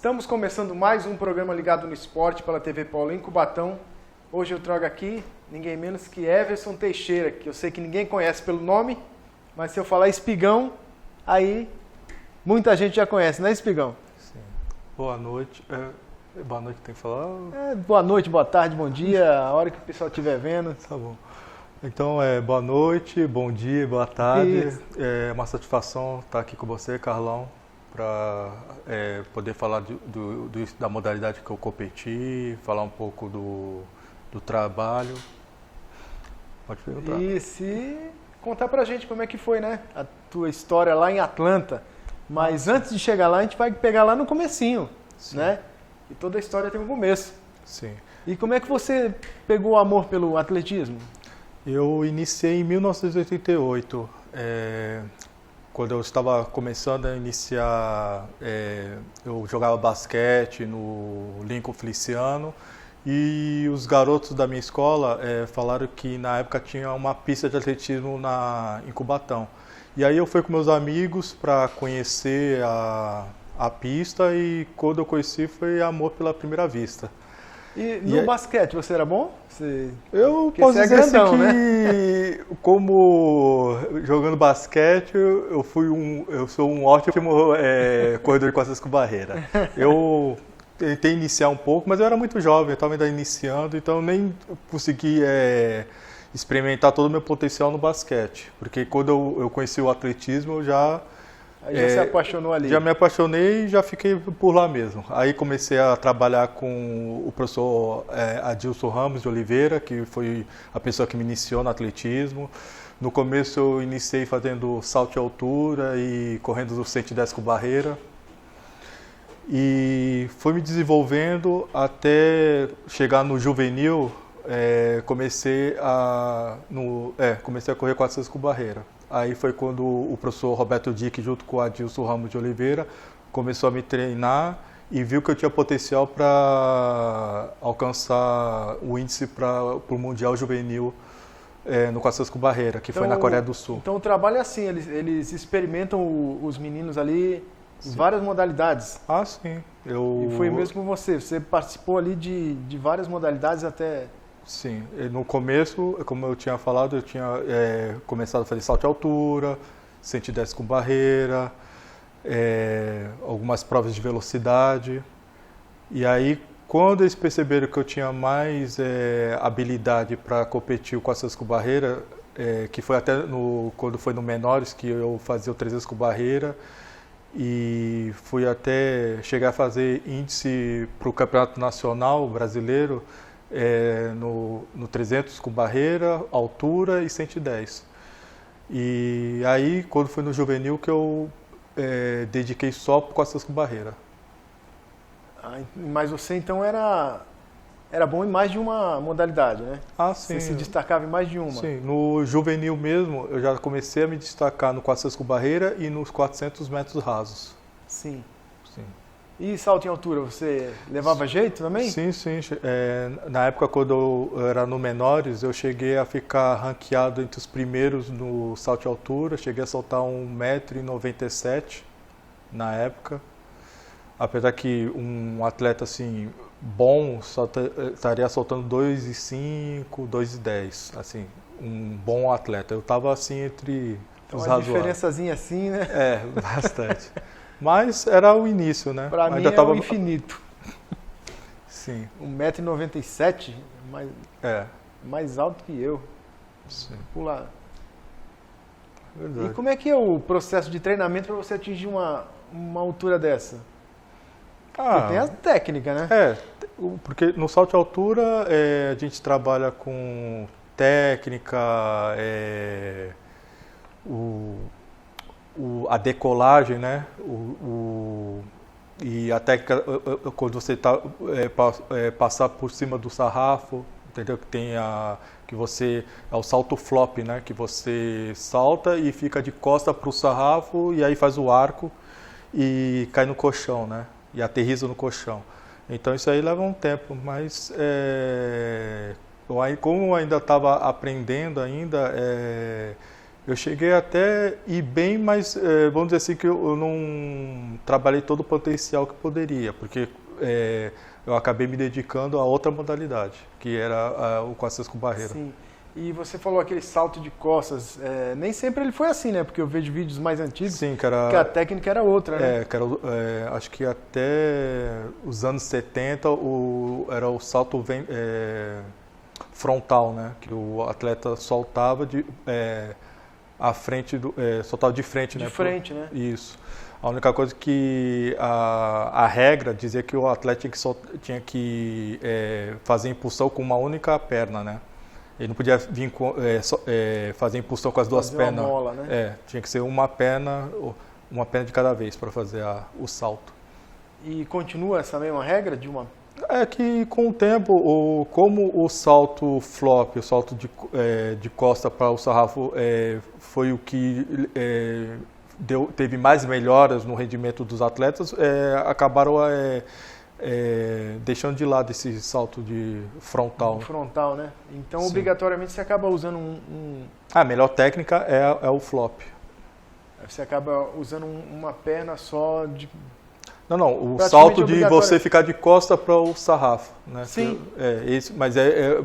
Estamos começando mais um programa ligado no esporte pela TV Polo em Cubatão. Hoje eu trago aqui ninguém menos que Everson Teixeira, que eu sei que ninguém conhece pelo nome, mas se eu falar Espigão, aí muita gente já conhece, né, Espigão? Sim. Boa noite. Boa noite, tem que falar? Boa noite, boa tarde, bom dia, a hora que o pessoal estiver vendo. Tá bom. Então, boa noite, bom dia, boa tarde. Isso. É uma satisfação estar aqui com você, Carlão, para poder falar da modalidade que eu competi, falar um pouco do trabalho. Pode perguntar. E se contar pra gente como é que foi, né, a tua história lá em Atlanta. Mas antes de chegar lá, a gente vai pegar lá no comecinho, né? E toda a história tem um começo. Sim. E como é que você pegou o amor pelo atletismo? Eu iniciei em 1988, quando eu estava começando a iniciar, eu jogava basquete no Lincoln Feliciano e os garotos da minha escola falaram que na época tinha uma pista de atletismo em Cubatão. E aí eu fui com meus amigos para conhecer a pista e quando eu conheci foi amor pela primeira vista. E no basquete, você era bom? Eu Porque posso você é dizer grandão, assim né? que, como jogando basquete, eu sou um ótimo corredor de costas com barreira. Eu tentei iniciar um pouco, mas eu era muito jovem, eu estava ainda iniciando, então eu nem consegui experimentar todo o meu potencial no basquete. Porque quando eu conheci o atletismo, eu já... Aí já se apaixonou ali. Já me apaixonei e já fiquei por lá mesmo. Aí comecei a trabalhar com o professor Adilson Ramos de Oliveira, que foi a pessoa que me iniciou no atletismo. No começo eu iniciei fazendo salto de altura e correndo do 110 com barreira. E fui me desenvolvendo até chegar no juvenil, comecei a correr 400 com barreira. Aí foi quando o professor Roberto Dick, junto com o Adilson Ramos de Oliveira, começou a me treinar e viu que eu tinha potencial para alcançar o índice para o Mundial Juvenil no 400 com barreira, que foi na Coreia do Sul. Então o trabalho é assim, eles experimentam os meninos ali em várias modalidades. Ah, sim. E foi mesmo com você, você participou ali de várias modalidades até... Sim, no começo, como eu tinha falado, eu tinha começado a fazer salto de altura, 110 com barreira, algumas provas de velocidade. E aí, quando eles perceberam que eu tinha mais habilidade para competir o 400 com barreira, que foi até quando foi no Menores que eu fazia o 300 com barreira, e fui até chegar a fazer índice para o Campeonato Nacional Brasileiro, no 300 com barreira, altura e 110. E aí, quando fui no juvenil, que eu dediquei só para 400 com barreira. Mas você então era bom em mais de uma modalidade, né? Ah, sim. Você se destacava em mais de uma. Sim, no juvenil mesmo, eu já comecei a me destacar no 400 com barreira e nos 400 metros rasos. Sim. Sim. E salto em altura, você levava jeito também? Sim, sim. Na época, quando eu era no Menores, eu cheguei a ficar ranqueado entre os primeiros no salto de altura. Cheguei a soltar 1,97 m na época. Apesar que um atleta assim, bom estaria soltando 2,5 m, 2,10 m. Assim, um bom atleta. Eu estava assim entre então, os uma razoáveis. diferençazinha assim, né? Bastante. Mas era o início, né? Pra mim é o infinito. Sim. 1,97 m, mais alto que eu. Sim. Pular. Verdade. E como é que é o processo de treinamento para você atingir uma altura dessa? Porque tem a técnica, né? Porque no salto de altura a gente trabalha com técnica, a decolagem, né? E a técnica quando você está passar por cima do sarrafo, entendeu? Que tem que você é o salto flop, né? Que você salta e fica de costa para o sarrafo e aí faz o arco e cai no colchão, né? E aterriza no colchão. Então isso aí leva um tempo, mas como eu ainda estava aprendendo ainda, Eu cheguei até ir bem, mas vamos dizer assim que eu não trabalhei todo o potencial que poderia, porque eu acabei me dedicando a outra modalidade, que era o costas com barreira. Sim. E você falou aquele salto de costas, nem sempre ele foi assim, né? Porque eu vejo vídeos mais antigos. Sim, que a técnica era outra, né? Acho que até os anos 70 era o salto frontal, né? Que o atleta soltava à frente soltava de frente, né? De frente, né? Isso. A única coisa que a regra dizia que o atleta tinha que fazer impulsão com uma única perna, né? Ele não podia vir fazer impulsão com as duas pernas. Uma mola, né? Tinha que ser uma perna de cada vez para fazer o salto. E continua essa mesma regra de uma? É que com o tempo, como o salto flop, o salto de costa para o sarrafo foi o que teve mais melhoras no rendimento dos atletas, acabaram deixando de lado esse salto de frontal. Frontal, né? Então, Sim. Obrigatoriamente, você acaba usando A melhor técnica é o flop. Você acaba usando uma perna só de... Não, o salto de você ficar de costa para o sarrafo, né? Sim. Mas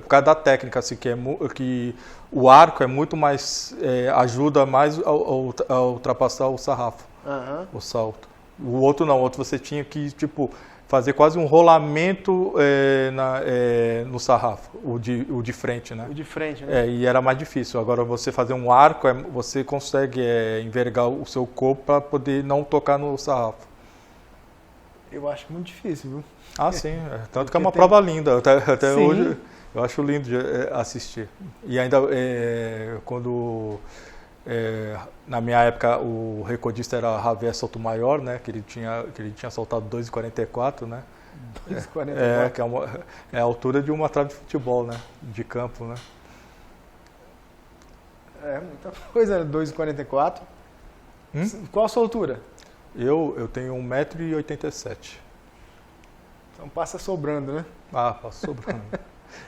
por causa da técnica, assim, que o arco é muito mais, ajuda mais a ultrapassar o sarrafo, o salto. O outro não, o outro você tinha que, fazer quase um rolamento no sarrafo, o de frente, né? O de frente, né? E era mais difícil. Agora você fazer um arco, você consegue envergar o seu corpo para poder não tocar no sarrafo. Eu acho muito difícil, viu? Ah, sim. Tanto que é uma prova linda. Até Sim. hoje eu acho lindo de assistir. E ainda quando... na minha época o recordista era Javier Sotomayor, né? Que ele tinha soltado 2,44, né? 2,44. Que é a altura de uma trave de futebol, né? De campo, né? Muita coisa, né? 2,44. Qual a sua altura? Eu tenho 1,87 m. Então passa sobrando, né? Passa sobrando.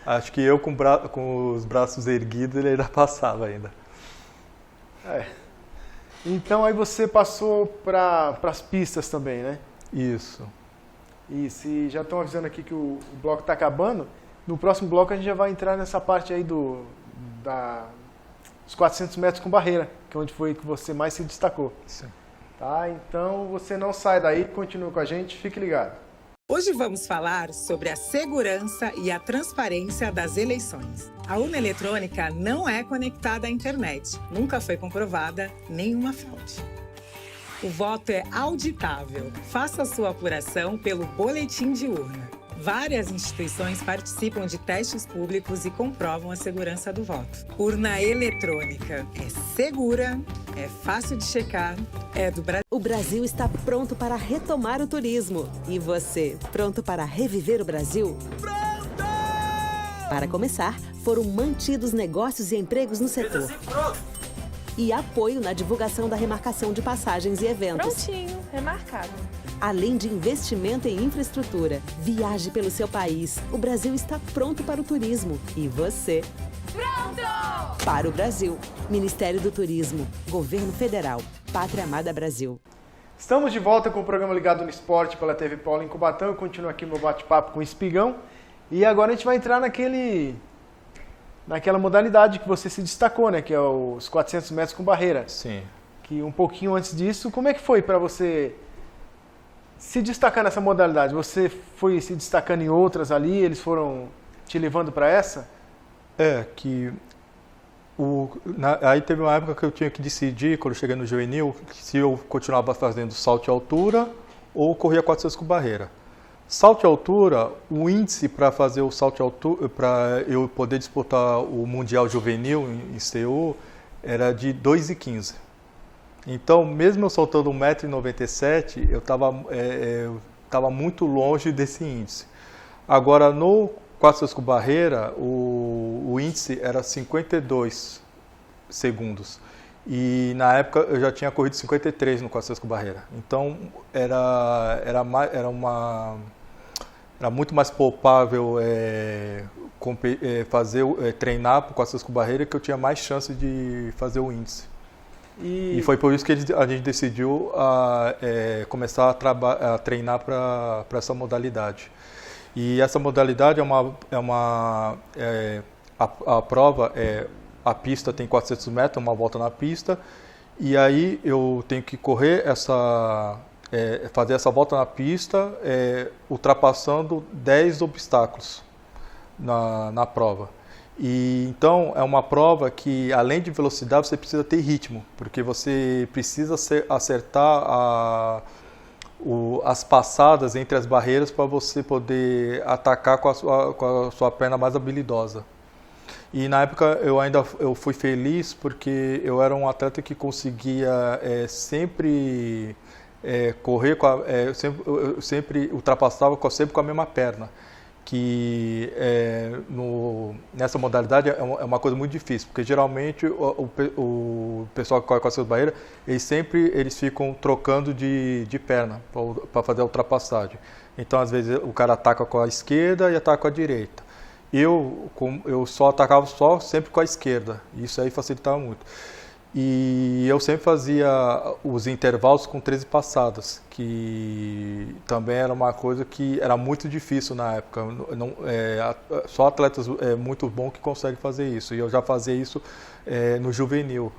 Acho que eu com os braços erguidos ele ainda passava ainda. Então aí você passou para as pistas também, né? Isso. E já estão avisando aqui que o bloco está acabando. No próximo bloco a gente já vai entrar nessa parte aí dos 400 metros com barreira, que é onde foi que você mais se destacou. Sim. Tá? Então você não sai daí, continua com a gente, fique ligado. Hoje vamos falar sobre a segurança e a transparência das eleições. A urna eletrônica não é conectada à internet, nunca foi comprovada nenhuma fraude. O voto é auditável. Faça a sua apuração pelo boletim de urna. Várias instituições participam de testes públicos e comprovam a segurança do voto. Urna eletrônica é segura, é fácil de checar, é do Brasil. O Brasil está pronto para retomar o turismo. E você, pronto para reviver o Brasil? Pronto! Para começar, foram mantidos negócios e empregos no setor. E apoio na divulgação da remarcação de passagens e eventos. Prontinho, remarcado. Além de investimento em infraestrutura. Viaje pelo seu país. O Brasil está pronto para o turismo. E você? Pronto! Para o Brasil. Ministério do Turismo. Governo Federal. Pátria Amada Brasil. Estamos de volta com o programa Ligado no Esporte pela TV Paulo em Cubatão. Eu continuo aqui meu bate-papo com o Espigão. E agora a gente vai entrar naquela modalidade que você se destacou, né? Que é os 400 metros com barreira. Sim. Que um pouquinho antes disso, como é que foi para você se destacar nessa modalidade? Você foi se destacando em outras ali, eles foram te levando para essa? Aí teve uma época que eu tinha que decidir, quando eu cheguei no juvenil, se eu continuava fazendo salto de altura ou corria 400 com barreira. Salto de altura, o índice para fazer o salto de altura, para eu poder disputar o Mundial Juvenil em Seul, era de 2,15. Então, mesmo eu soltando 1,97 m, eu estava muito longe desse índice. Agora, no 400 com barreira, o índice era 52 segundos. E na época eu já tinha corrido 53 no 400 com barreira. Então, era muito mais palpável treinar para o 400 com barreira, que eu tinha mais chance de fazer o índice. E foi por isso que a gente decidiu começar a treinar para essa modalidade. E essa modalidade a prova a pista tem 400 metros, uma volta na pista, e aí eu tenho que correr fazer essa volta na pista, ultrapassando 10 obstáculos na prova. E então é uma prova que, além de velocidade, você precisa ter ritmo, porque você precisa acertar as passadas entre as barreiras para você poder atacar com a sua perna mais habilidosa. E na época eu fui feliz porque eu era um atleta que conseguia sempre correr, eu sempre ultrapassava sempre com a mesma perna. Que nessa modalidade é uma coisa muito difícil, porque geralmente o pessoal que corre com as suas barreiras, eles ficam trocando de perna para fazer a ultrapassagem. Então, às vezes, o cara ataca com a esquerda e ataca com a direita. Eu só atacava sempre com a esquerda, isso aí facilitava muito. E eu sempre fazia os intervalos com 13 passadas, que também era uma coisa que era muito difícil na época. Só atletas muito bons que conseguem fazer isso. E eu já fazia isso no juvenil.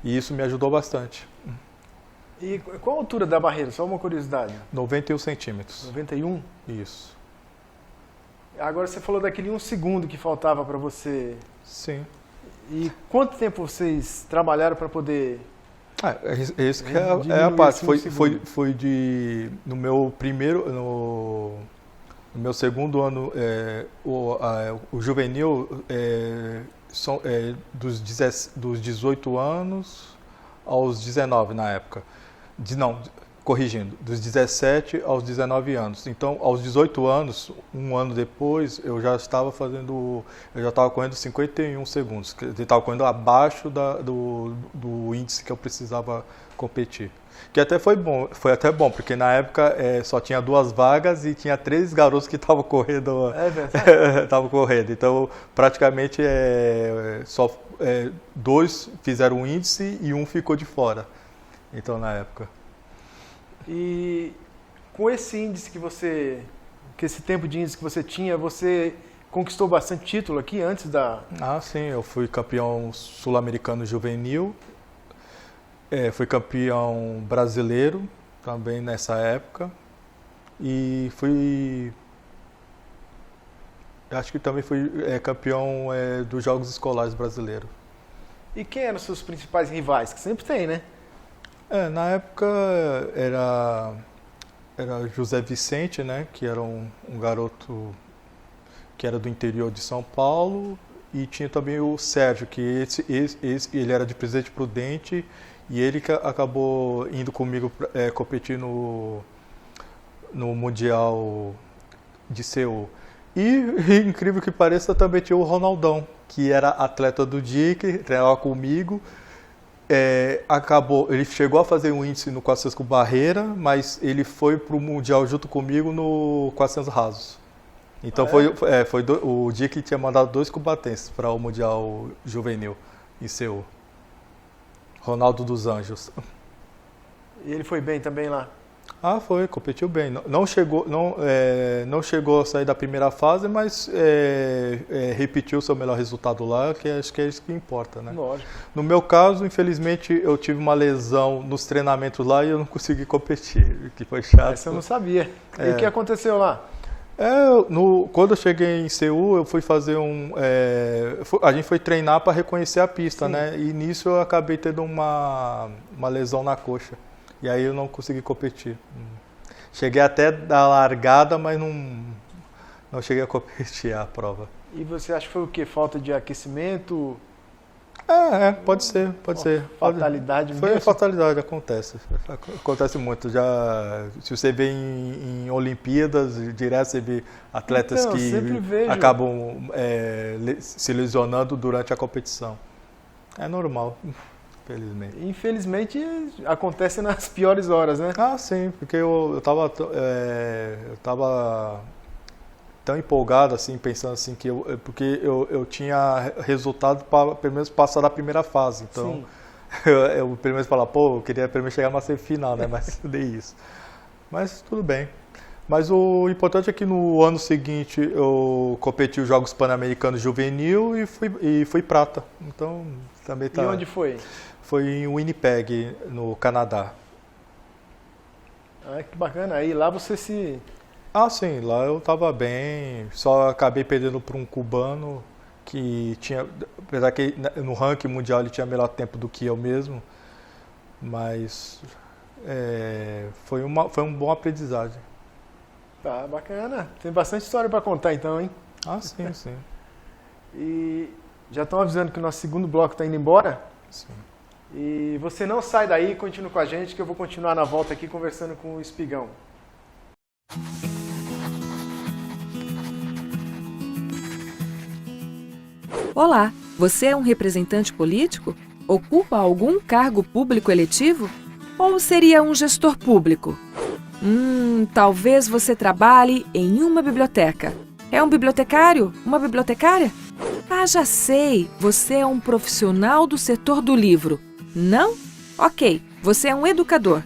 E isso me ajudou bastante. E qual a altura da barreira? Só uma curiosidade. 91 centímetros. 91? Isso. Agora você falou daquele 1 segundo que faltava para você. Sim. E quanto tempo vocês trabalharam para poder... Isso que é a parte. No meu segundo ano, o juvenil dos 18 anos aos 19 na época. Corrigindo, dos 17 aos 19 anos. Então, aos 18 anos, um ano depois, eu já estava correndo 51 segundos. Eu estava correndo abaixo do índice que eu precisava competir. Que até foi até bom, porque na época só tinha 2 vagas e tinha 3 garotos que estavam correndo. Estavam correndo. Então, praticamente, só 2 fizeram o índice e 1 ficou de fora. Então, na época. E com esse índice com esse tempo de índice que você tinha, você conquistou bastante título aqui antes da... Sim, eu fui campeão sul-americano juvenil, fui campeão brasileiro também nessa época e acho que também fui campeão dos Jogos Escolares brasileiros. E quem eram os seus principais rivais? Que sempre tem, né? Na época era José Vicente, né, que era um garoto que era do interior de São Paulo, e tinha também o Sérgio, que ele era de Presidente Prudente, e ele que acabou indo comigo competir no Mundial de Seul. E, incrível que pareça, também tinha o Ronaldão, que era atleta do DIC, treinava comigo. Ele chegou a fazer um índice no 400 com barreira, mas ele foi para o Mundial junto comigo no 400 rasos. Então o dia que tinha mandado 2 combatentes para o Mundial Juvenil em Seul. Ronaldo dos Anjos. E ele foi bem também lá? Competiu bem. Não chegou a sair da primeira fase, mas repetiu o seu melhor resultado lá, que acho que é isso que importa, né? Lógico. No meu caso, infelizmente, eu tive uma lesão nos treinamentos lá e eu não consegui competir, que foi chato. Essa eu não sabia. E o que aconteceu lá? Quando eu cheguei em Seul, eu fui fazer a gente foi treinar para reconhecer a pista, né? E nisso eu acabei tendo uma lesão na coxa. E aí eu não consegui competir. Cheguei até da largada, mas não cheguei a competir a prova. E você acha que foi o quê? Falta de aquecimento? Pode ser. Fatalidade mesmo? Foi fatalidade, acontece. Acontece muito. Se você vê em Olimpíadas, direto você vê atletas que acabam se lesionando durante a competição. É normal. Infelizmente. Infelizmente acontece nas piores horas, né? Sim, porque eu tava tão empolgado assim, pensando assim porque eu tinha resultado para pelo menos passar da primeira fase. Então, Eu primeiro falar, pô, eu queria primeiro chegar numa semifinal, né? Mas eu dei isso. Mas tudo bem. Mas o importante é que no ano seguinte eu competi os Jogos Pan-Americanos Juvenil e fui prata. Então também tá. E onde foi? Foi em Winnipeg, no Canadá. Ah, que bacana. Aí lá você se... Ah, sim, lá eu tava bem, só acabei perdendo para um cubano que tinha, apesar que no ranking mundial ele tinha melhor tempo do que eu mesmo, mas foi um bom aprendizagem. Tá, bacana. Tem bastante história para contar então, hein? Ah, sim, sim. E já estão avisando que o nosso segundo bloco está indo embora? Sim. E você não sai daí, continua com a gente que eu vou continuar na volta aqui conversando com o Espigão. Olá, você é um representante político? Ocupa algum cargo público eletivo? Ou seria um gestor público? Talvez você trabalhe em uma biblioteca. É um bibliotecário? Uma bibliotecária? Ah, já sei! Você é um profissional do setor do livro. Não? Ok, você é um educador.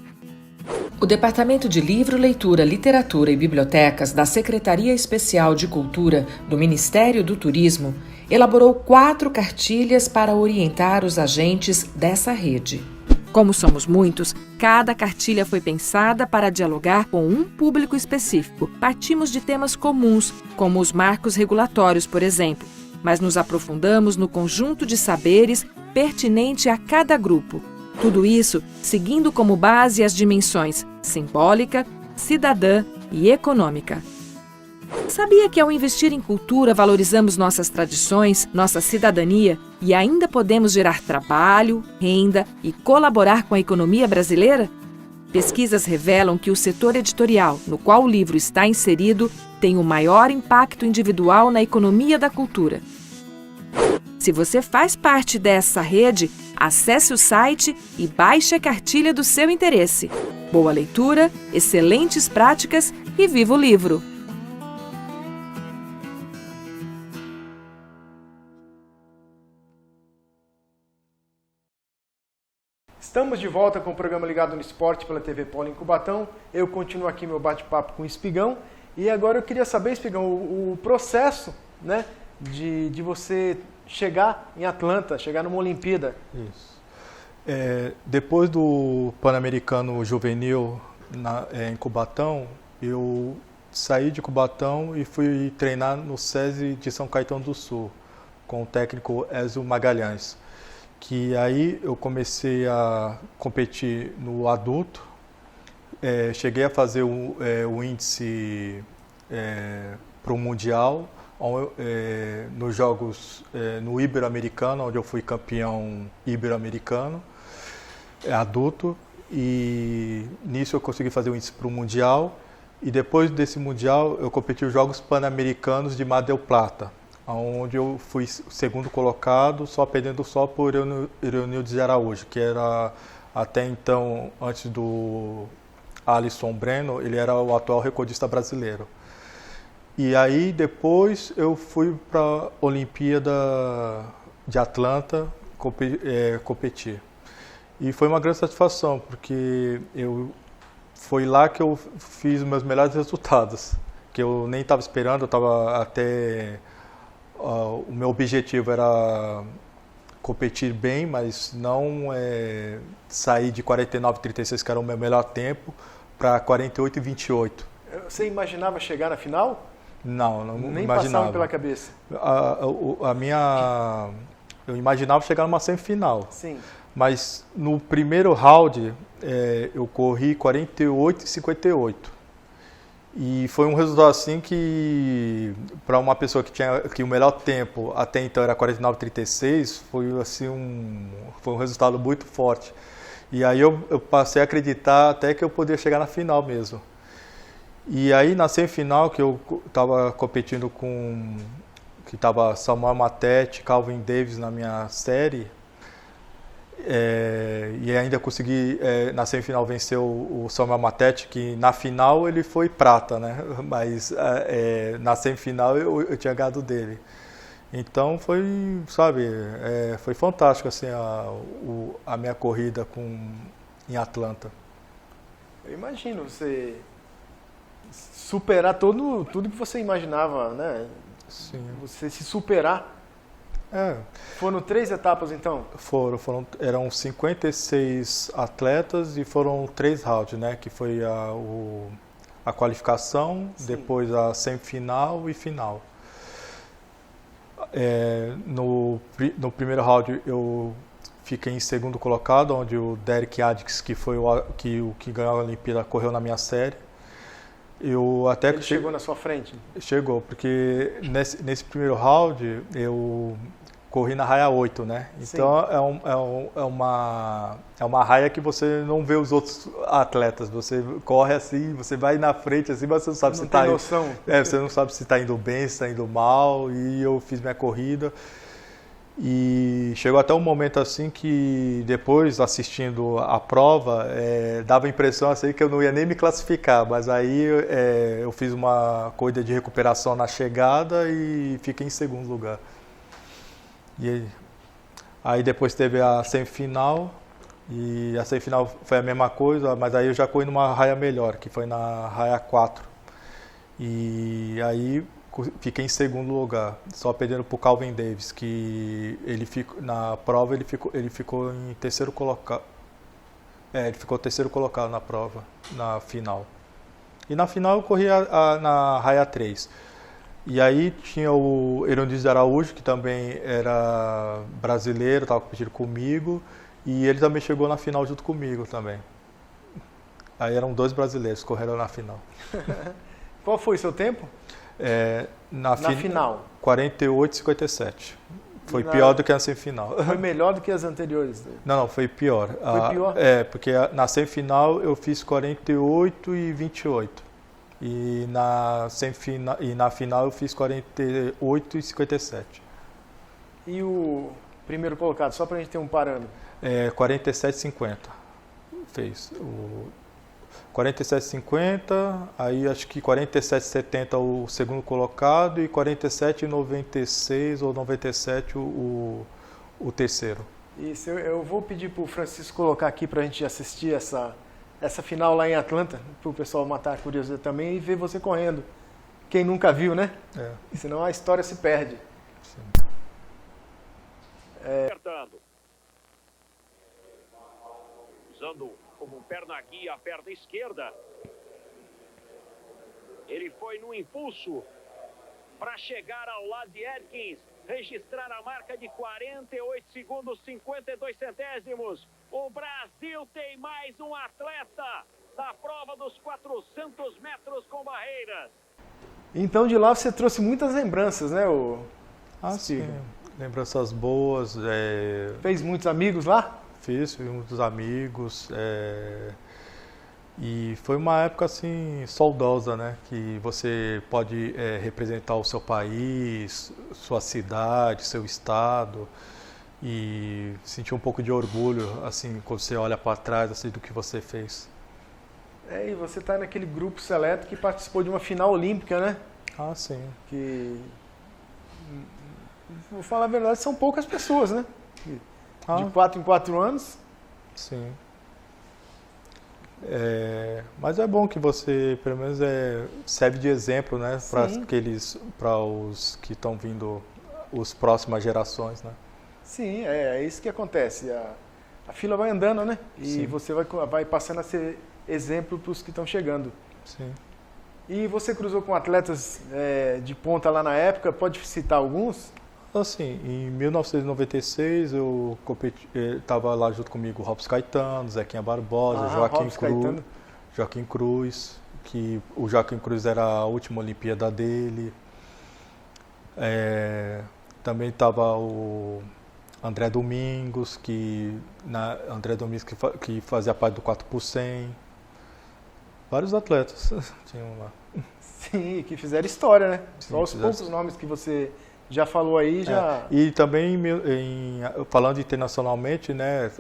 O Departamento de Livro, Leitura, Literatura e Bibliotecas da Secretaria Especial de Cultura do Ministério do Turismo elaborou 4 cartilhas para orientar os agentes dessa rede. Como somos muitos, cada cartilha foi pensada para dialogar com um público específico. Partimos de temas comuns, como os marcos regulatórios, por exemplo, mas nos aprofundamos no conjunto de saberes pertinente a cada grupo. Tudo isso seguindo como base as dimensões simbólica, cidadã e econômica. Sabia que ao investir em cultura valorizamos nossas tradições, nossa cidadania e ainda podemos gerar trabalho, renda e colaborar com a economia brasileira? Pesquisas revelam que o setor editorial, no qual o livro está inserido, tem o maior impacto individual na economia da cultura. Se você faz parte dessa rede, acesse o site e baixe a cartilha do seu interesse. Boa leitura, excelentes práticas e viva o livro! Estamos de volta com o programa Ligado no Esporte pela TV Polo em Cubatão. Eu continuo aqui meu bate-papo com o Espigão. E agora eu queria saber, Espigão, o processo, né, de você chegar em Atlanta, chegar numa Olimpíada. Isso. Depois do Pan-Americano Juvenil em Cubatão, eu saí de Cubatão e fui treinar no SESI de São Caetano do Sul, com o técnico Ezio Magalhães. Que aí eu comecei a competir no adulto, cheguei a fazer o índice para o Mundial, nos Jogos no Ibero-Americano, onde eu fui campeão ibero-americano, adulto, e nisso eu consegui fazer o índice para o Mundial, e depois desse Mundial eu competi os Jogos Pan-Americanos de Mar del Plata, onde eu fui segundo colocado, só perdendo só por Ironildo de Araújo, que era até então, antes do Alisson Breno, ele era o atual recordista brasileiro. E aí depois eu fui para a Olimpíada de Atlanta competir. E foi uma grande satisfação, porque foi lá que eu fiz os meus melhores resultados, que eu nem estava esperando, eu estava até... o meu objetivo era competir bem, mas não sair de 49,36, que era o meu melhor tempo, para 48,28. Você imaginava chegar na final? Não Nem imaginava. passava pela cabeça? Eu imaginava chegar numa semifinal. Sim. Mas no primeiro round eu corri 48,58. E foi um resultado assim que, para uma pessoa que o melhor tempo até então era 49,36, foi assim foi um resultado muito forte. E aí eu passei a acreditar até que eu poderia chegar na final mesmo. E aí na semifinal, que eu estava competindo que estava Samuel Matete, Calvin Davis na minha série, e ainda consegui na semifinal vencer o Samuel Matete, que na final ele foi prata, né? Mas na semifinal eu tinha ganhado dele. Então foi, sabe, foi fantástico assim a minha corrida em Atlanta. Eu imagino você superar tudo que você imaginava, né? Sim. Você se superar. Foram 3 etapas, então? Eram 56 atletas e foram 3 rounds, né? Que foi a qualificação, sim, depois a semifinal e final. No primeiro round eu fiquei em segundo colocado, onde o Derek Adkins, que foi o que ganhou a Olimpíada, correu na minha série. Ele chegou na sua frente? Chegou, porque nesse primeiro round eu corri na raia 8, né? Então é uma raia que você não vê os outros atletas. Você corre assim, você vai na frente assim, mas você não sabe se está indo. Você não sabe se está indo bem, se está indo mal. E eu fiz minha corrida. E chegou até um momento assim que depois, assistindo a prova, dava a impressão assim que eu não ia nem me classificar, mas aí eu fiz uma corrida de recuperação na chegada e fiquei em segundo lugar. E aí depois teve a semifinal, e a semifinal foi a mesma coisa, mas aí eu já corri numa raia melhor, que foi na raia 4. E aí fiquei em segundo lugar, só perdendo para o Calvin Davis, que na prova ele ficou em terceiro colocado. Ele ficou terceiro colocado na prova, na final. E na final eu corri na raia 3. E aí tinha o Erondis Araújo, que também era brasileiro, estava competindo comigo, e ele também chegou na final junto comigo também. Aí eram 2 brasileiros que correram na final. Qual foi o seu tempo? Na final? 48,57. Foi E pior do que a semifinal. Foi melhor do que as anteriores? Não, foi pior. Foi pior? Porque na semifinal eu fiz 48,28. E na final eu fiz 48,57. E o primeiro colocado, só para a gente ter um parâmetro? 47,50 fez. 47,50, aí acho que 47,70 o segundo colocado e 47,96 ou 97 o terceiro. Isso, eu vou pedir para o Francisco colocar aqui para a gente assistir essa final lá em Atlanta, para o pessoal matar a curiosidade também e ver você correndo. Quem nunca viu, né? Senão a história se perde. Sim. Usando como perna guia a perna esquerda. Ele foi no impulso para chegar ao lado de Adkins, registrar a marca de 48 segundos 52 centésimos. O Brasil tem mais um atleta na prova dos 400 metros com barreiras. Então de lá você trouxe muitas lembranças, né? Sim. Lembranças boas. Fez muitos amigos lá? Fiz muitos amigos. E foi uma época assim saudosa, né? Que você pode representar o seu país, sua cidade, seu estado e sentir um pouco de orgulho assim quando você olha para trás assim do que você fez. E você está naquele grupo seleto que participou de uma final olímpica, né? Sim. Que, vou falar a verdade, são poucas pessoas, né? De 4 em 4 anos. Sim. Mas é bom que você, pelo menos, serve de exemplo, né, para os que estão vindo, as próximas gerações, né? Sim, é isso que acontece. A fila vai andando, né? E sim, você vai passando a ser exemplo para os que estão chegando. Sim. E você cruzou com atletas de ponta lá na época, pode citar alguns? Assim, em 1996 eu estava lá junto comigo o Robson Caetano, Zequinha Barbosa, Joaquim Cruz, que o Joaquim Cruz era a última Olimpíada dele. Também estava o André Domingos, que fazia parte do 4x100. Vários atletas tinham lá. Sim, que fizeram história, né? Sim, só os poucos nomes que você já falou aí, já... E também, falando internacionalmente, né,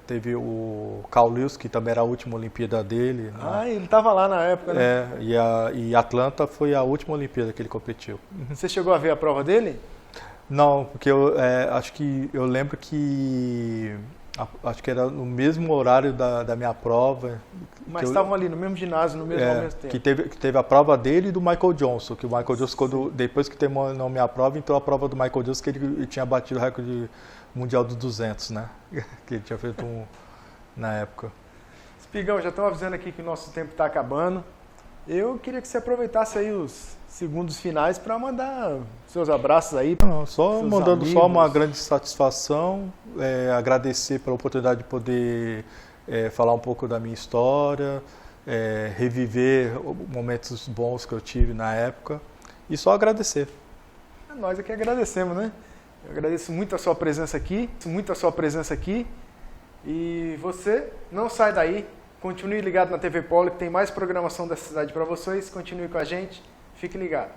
teve o Carl Lewis, que também era a última Olimpíada dele. Né? Ele estava lá na época, né? E Atlanta foi a última Olimpíada que ele competiu. Você chegou a ver a prova dele? Não, porque acho que eu lembro que acho que era no mesmo horário da minha prova. Mas estavam ali no mesmo ginásio, no mesmo ao mesmo tempo. Que teve a prova dele e do Michael Johnson, que o Michael Johnson, depois que terminou a minha prova, entrou a prova do Michael Johnson, que ele tinha batido o recorde mundial dos 200, né? Que ele tinha feito na época. Espigão, já estão avisando aqui que o nosso tempo está acabando. Eu queria que você aproveitasse aí os segundos finais para mandar seus abraços aí. Não, só mandando amigos. só uma grande satisfação, agradecer pela oportunidade de poder falar um pouco da minha história, reviver momentos bons que eu tive na época e só agradecer. Nós aqui agradecemos, né? Eu agradeço muito a sua presença aqui, e você não sai daí, continue ligado na TV Polo, que tem mais programação da cidade para vocês, continue com a gente, fique ligado.